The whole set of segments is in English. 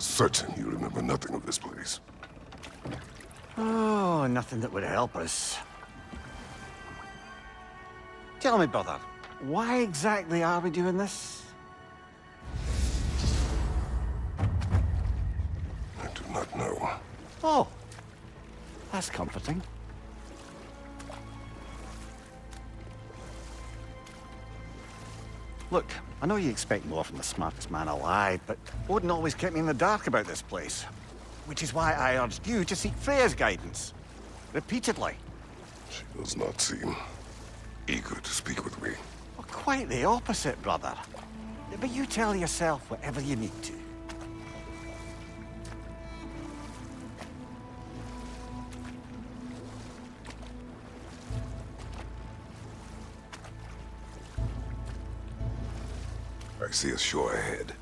are certain you remember nothing of this place. Oh, nothing that would help us. Tell me, brother, why exactly are we doing this? I do not know. Oh, that's comforting. Look, I know you expect more from the smartest man alive, but Odin always kept me in the dark about this place. Which is why I urged you to seek Freya's guidance. Repeatedly. She does not seem eager to speak with me. Well, quite the opposite, brother. But you tell yourself whatever you need to. I see a shore ahead.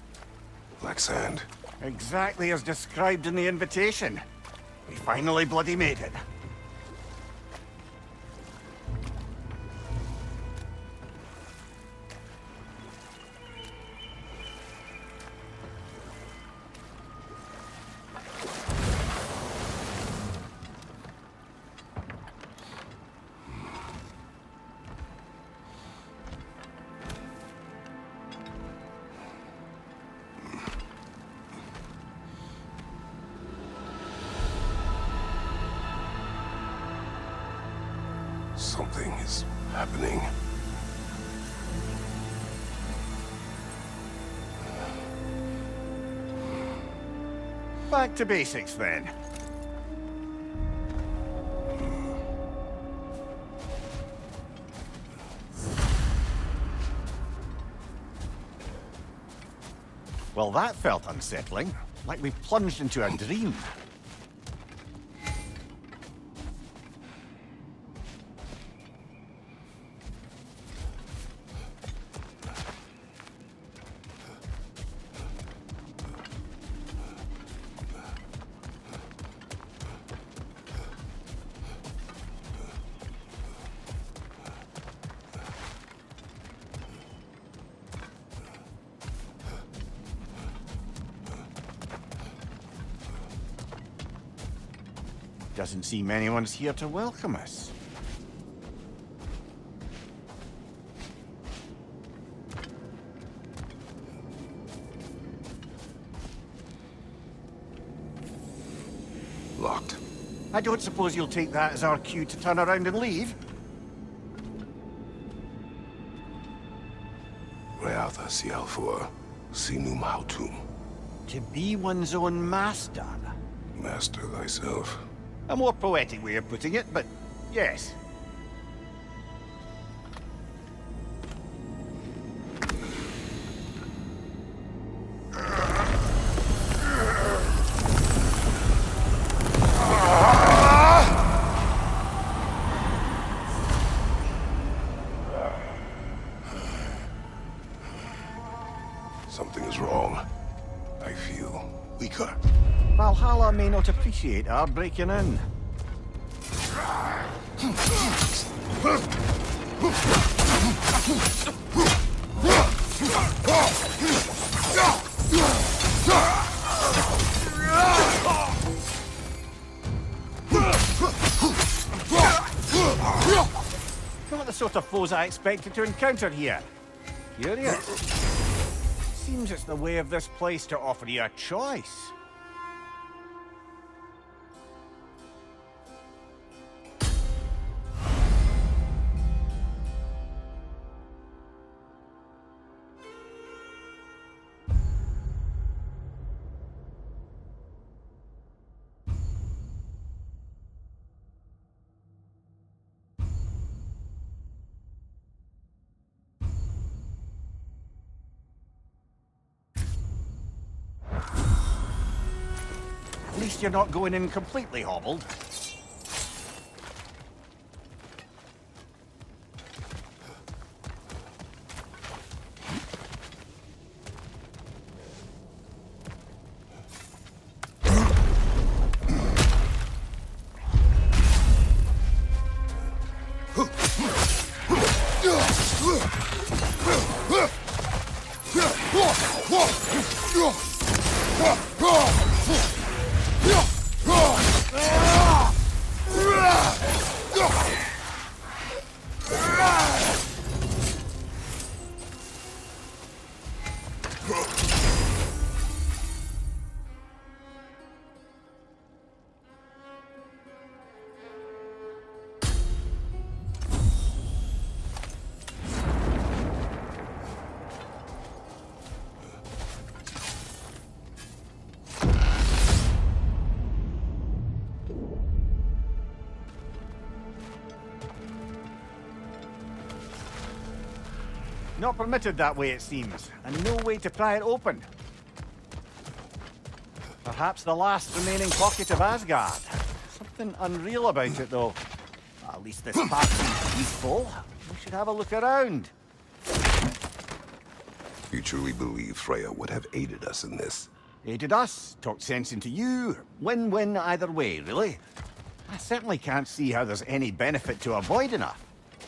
Black sand. Exactly as described in the invitation. We finally bloody made it. Something is happening. Back to basics, then. Well, that felt unsettling. Like we plunged into a dream. Doesn't seem anyone's here to welcome us. Locked. I don't suppose you'll take that as our cue to turn around and leave? Reatha Sialfur, Sinum Hautum. To be one's own master. Master thyself. A more poetic way of putting it, but yes. Something is wrong. I feel weaker. Valhalla may not appreciate our breaking in. Not the sort of foes I expected to encounter here. Curious. Seems it's the way of this place to offer you a choice. At least you're not going in completely hobbled. Not permitted that way, it seems, and no way to pry it open. Perhaps the last remaining pocket of Asgard. Something unreal about it, though. At least this path seems peaceful. We should have a look around. You truly believe Freya would have aided us in this? Aided us, talked sense into you. Win-win either way, really. I certainly can't see how there's any benefit to avoiding her.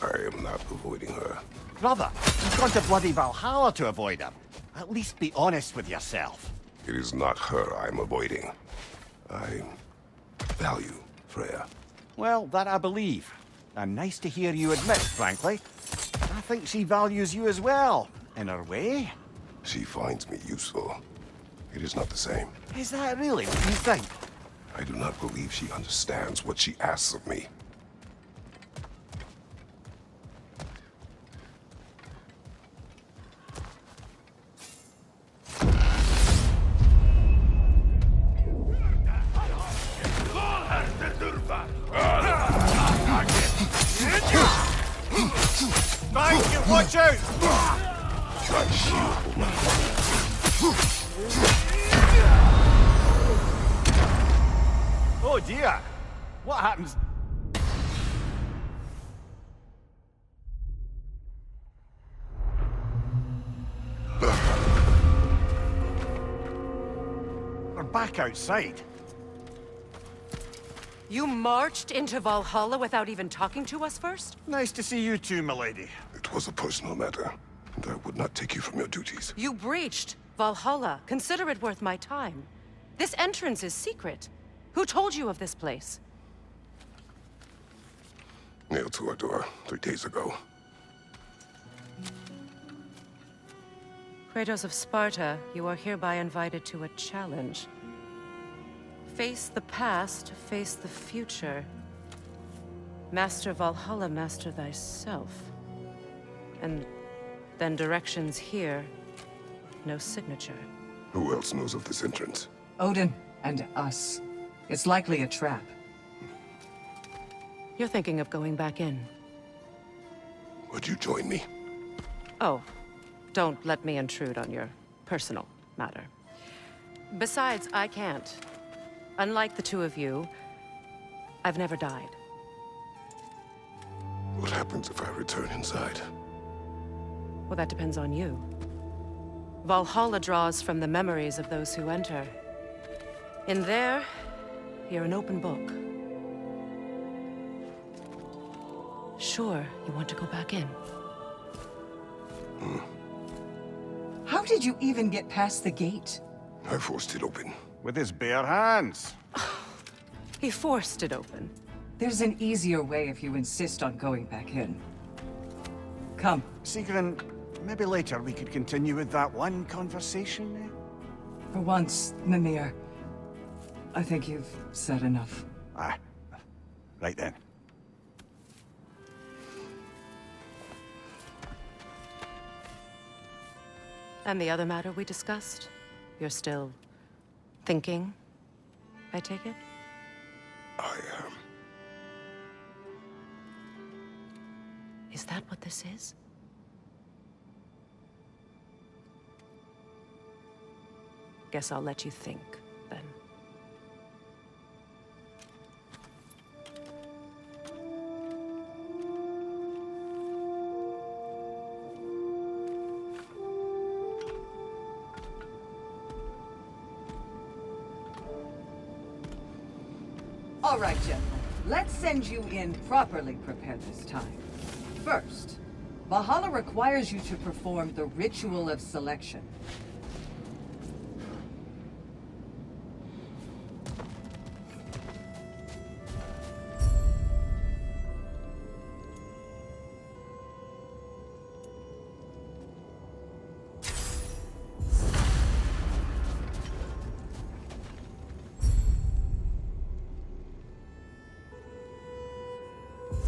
I am not avoiding her. Brother, you've gone to bloody Valhalla to avoid her. At least be honest with yourself. It is not her I'm avoiding. I value Freya. Well, that I believe. And nice to hear you admit, frankly. I think she values you as well, in her way. She finds me useful. It is not the same. Is that really what you think? I do not believe she understands what she asks of me. Thank you, watch out! My shield will not. Oh dear! What happens? We're back outside. You marched into Valhalla without even talking to us first? Nice to see you too, milady. It was a personal matter, and I would not take you from your duties. You breached Valhalla. Consider it worth my time. This entrance is secret. Who told you of this place? Nailed to our door 3 days ago. Kratos of Sparta, you are hereby invited to a challenge. Face the past, face the future. Master Valhalla, master thyself. And then directions here, no signature. Who else knows of this entrance? Odin and us. It's likely a trap. You're thinking of going back in. Would you join me? Oh, don't let me intrude on your personal matter. Besides, I can't. Unlike the two of you, I've never died. What happens if I return inside? Well, that depends on you. Valhalla draws from the memories of those who enter. In there, you're an open book. Sure, you want to go back in. How did you even get past the gate? I forced it open. With his bare hands. He forced it open. There's an easier way if you insist on going back in. Come. Sigrun, maybe later we could continue with that one conversation, eh? For once, Mimir. I think you've said enough. Ah, right then. And the other matter we discussed? You're still thinking, I take it? I am. Is that what this is? Guess I'll let you think, then. All right, gentlemen. Let's send you in properly prepared this time. First, Valhalla requires you to perform the ritual of selection.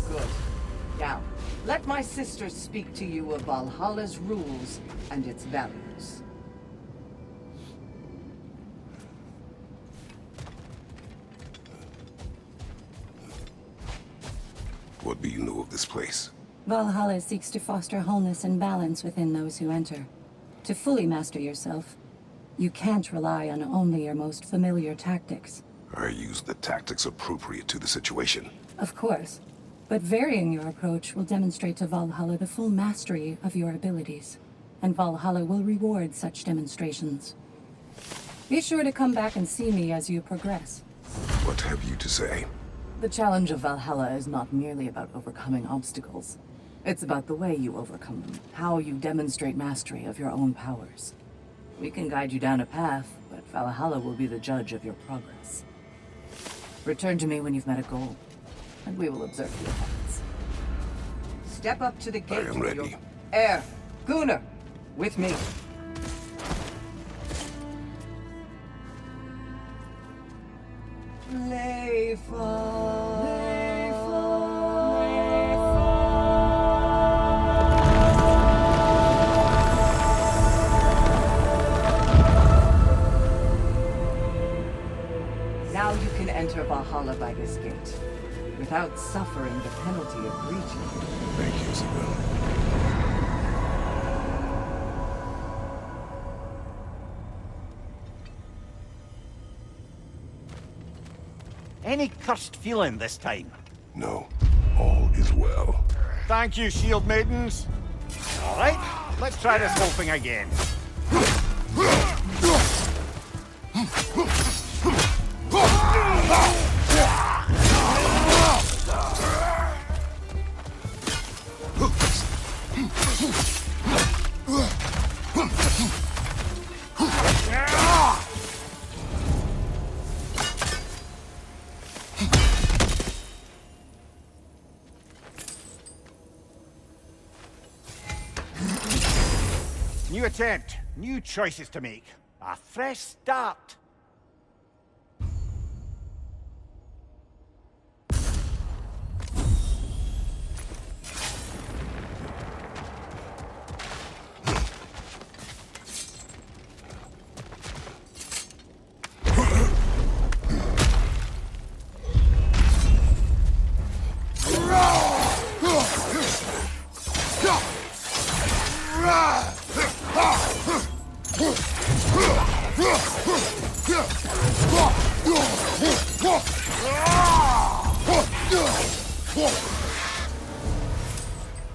Good. Now, let my sister speak to you of Valhalla's rules and its values. What do you know of this place? Valhalla seeks to foster wholeness and balance within those who enter. To fully master yourself, you can't rely on only your most familiar tactics. I use the tactics appropriate to the situation. Of course, but varying your approach will demonstrate to Valhalla the full mastery of your abilities, and Valhalla will reward such demonstrations. Be sure to come back and see me as you progress. What have you to say? The challenge of Valhalla is not merely about overcoming obstacles. It's about the way you overcome them, how you demonstrate mastery of your own powers. We can guide you down a path, but Valhalla will be the judge of your progress. Return to me when you've met a goal, and we will observe your efforts. Step up to the gate. I am ready. Air, Gunnar, with me. Now you can enter Valhalla by this gate, without suffering the penalty of breaching. Thank you, Sibyl. Any cursed feeling this time? No, all is well. Thank you, shield maidens. All right, let's try this whole thing again. New attempt, new choices to make. A fresh start.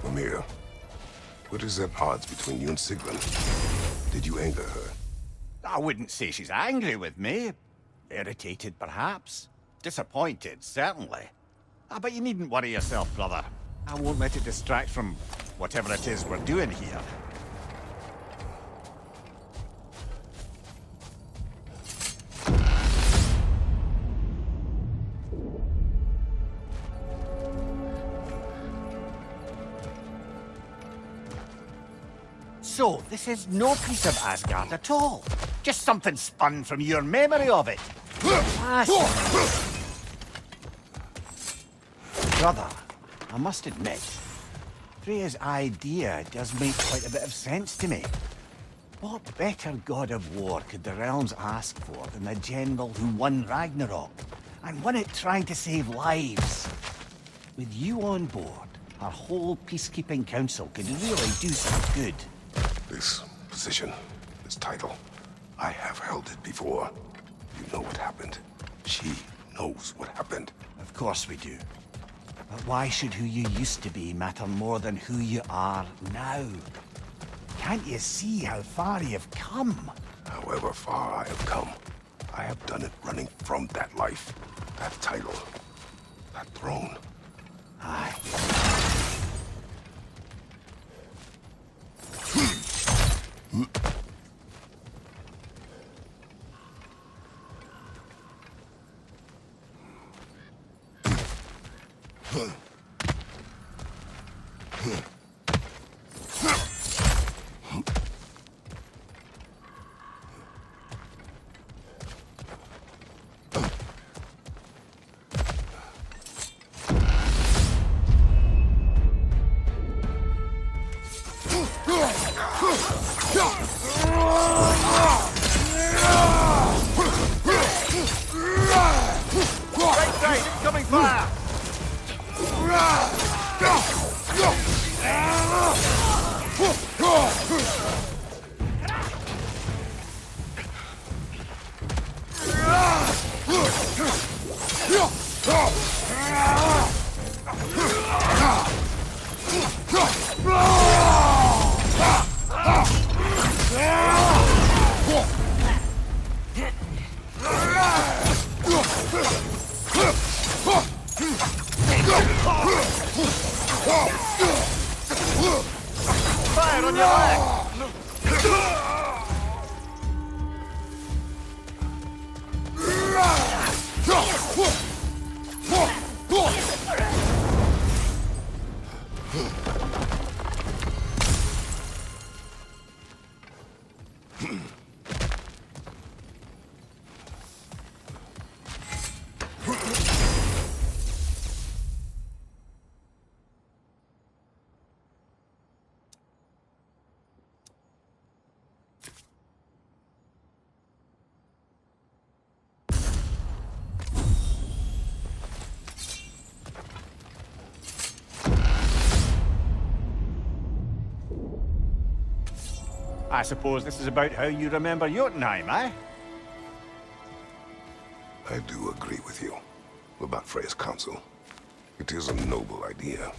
Mimir, what is at odds between you and Sigrun? Did you anger her? I wouldn't say she's angry with me. Irritated, perhaps. Disappointed, certainly. But you needn't worry yourself, brother. I won't let it distract from whatever it is we're doing here. So, this is no piece of Asgard at all. Just something spun from your memory of it. Brother, I must admit, Freya's idea does make quite a bit of sense to me. What better god of war could the realms ask for than the general who won Ragnarok, and won it trying to save lives? With you on board, our whole peacekeeping council could really do some good. This position, this title, I have held it before. You know what happened. She knows what happened. Of course we do. But why should who you used to be matter more than who you are now? Can't you see how far you've come? However far I have come, I have done it running from that life, that title, that throne. Aye. Right side, incoming fire! Fire on your leg! I suppose this is about how you remember Jotunheim, eh? I do agree with you about Freya's council. It is a noble idea.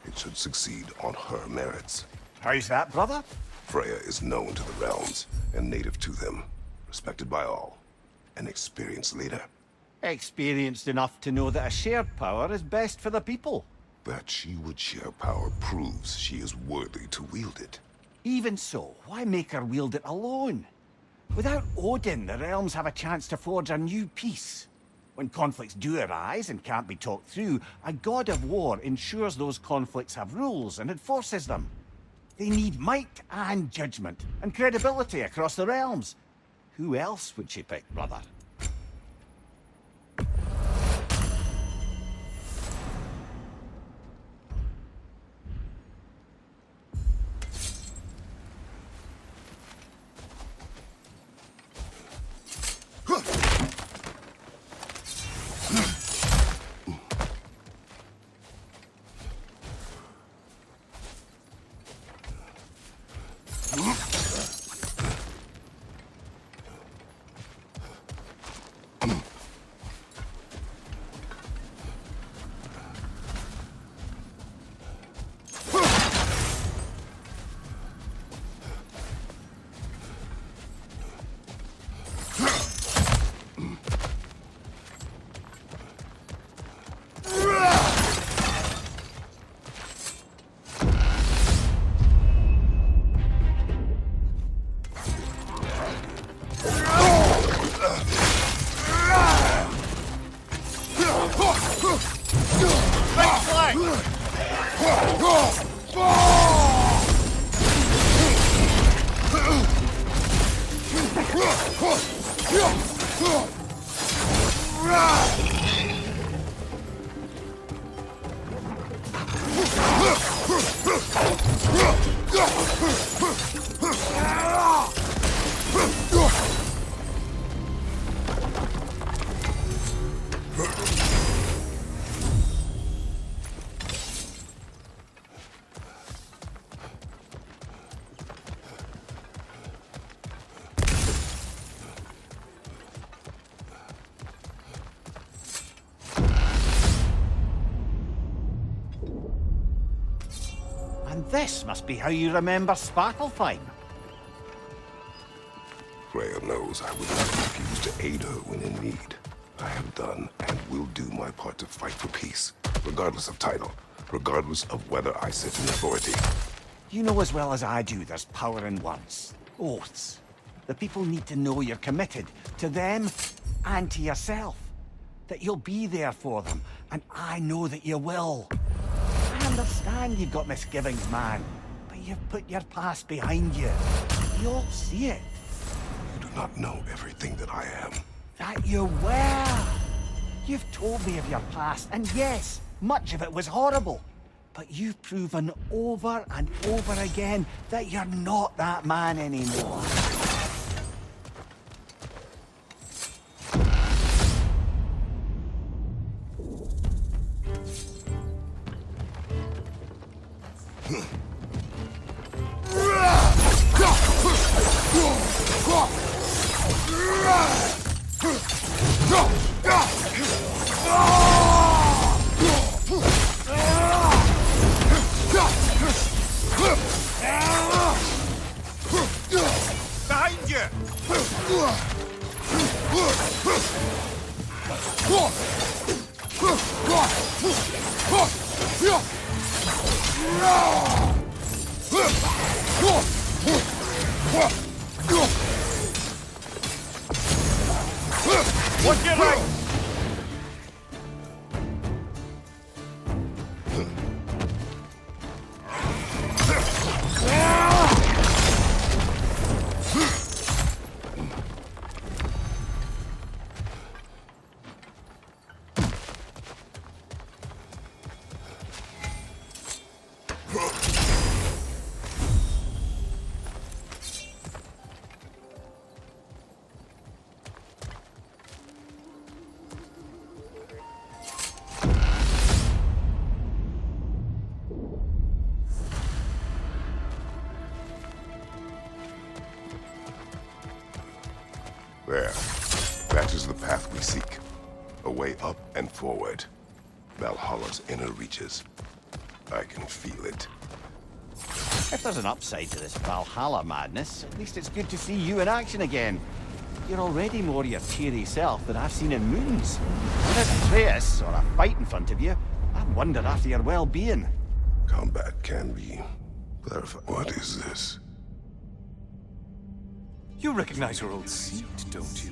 It should succeed on her merits. How's that, brother? Freya is known to the realms and native to them, respected by all. An experienced leader. Experienced enough to know that a shared power is best for the people. That she would share power proves she is worthy to wield it. Even so, why make her wield it alone? Without Odin, the realms have a chance to forge a new peace. When conflicts do arise and can't be talked through, a god of war ensures those conflicts have rules and enforces them. They need might and judgment, and credibility across the realms. Who else would she pick, brother? This must be how you remember Svartalfheim. Freya knows I would not refuse to aid her when in need. I have done and will do my part to fight for peace, regardless of title, regardless of whether I sit in authority. You know as well as I do there's power in words. Oaths. The people need to know you're committed, to them and to yourself. That you'll be there for them, and I know that you will. I understand you've got misgivings, man, but you've put your past behind you. We all see it. You do not know everything that I am. That you were. You've told me of your past, and yes, much of it was horrible. But you've proven over and over again that you're not that man anymore. Behind you! What's your right? There. That is the path we seek. A way up and forward. Valhalla's inner reaches. I can feel it. If there's an upside to this Valhalla madness, at least it's good to see you in action again. You're already more your cheery self than I've seen in moons. Without Atreus or a fight in front of you, I wonder after your well-being. Combat can be clarified. What is this? You recognize your old seat, don't you?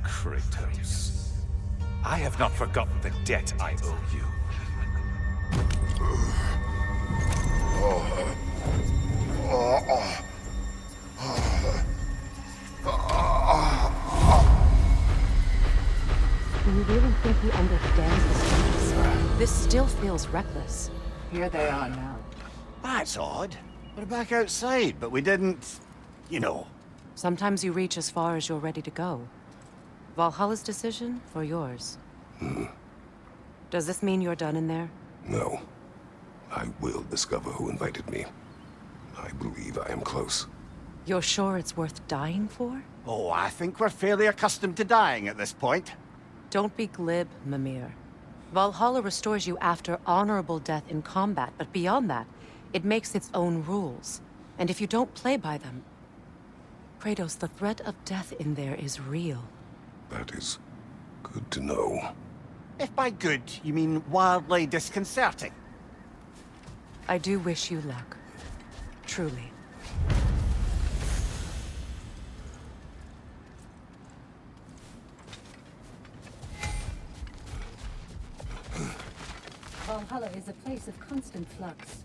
Kratos. I have not forgotten the debt I owe you. Do you really think he understands the stakes? This still feels reckless. Here they are now. That's odd. We're back outside, but we didn't... you know. Sometimes you reach as far as you're ready to go. Valhalla's decision, or yours? Does this mean you're done in there? No. I will discover who invited me. I believe I am close. You're sure it's worth dying for? Oh, I think we're fairly accustomed to dying at this point. Don't be glib, Mimir. Valhalla restores you after honorable death in combat, but beyond that, it makes its own rules. And if you don't play by them... Kratos, the threat of death in there is real. That is good to know. If by good, you mean wildly disconcerting. I do wish you luck. Truly. Valhalla is a place of constant flux.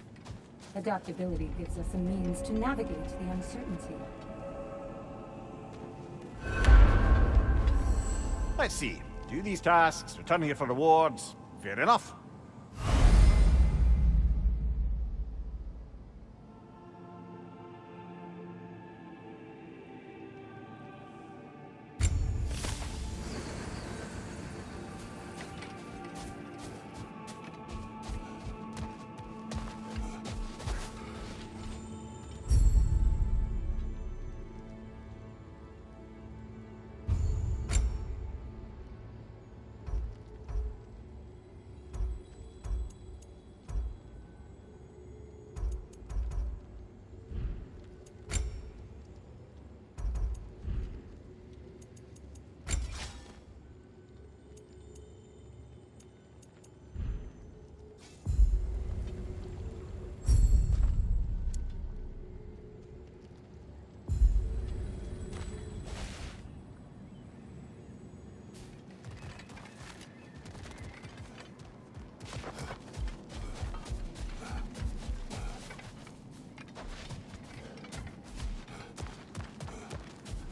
Adaptability gives us a means to navigate the uncertainty. Let's see. Do these tasks, return here for rewards. Fair enough.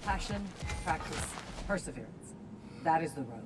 Passion, practice, perseverance. That is the road.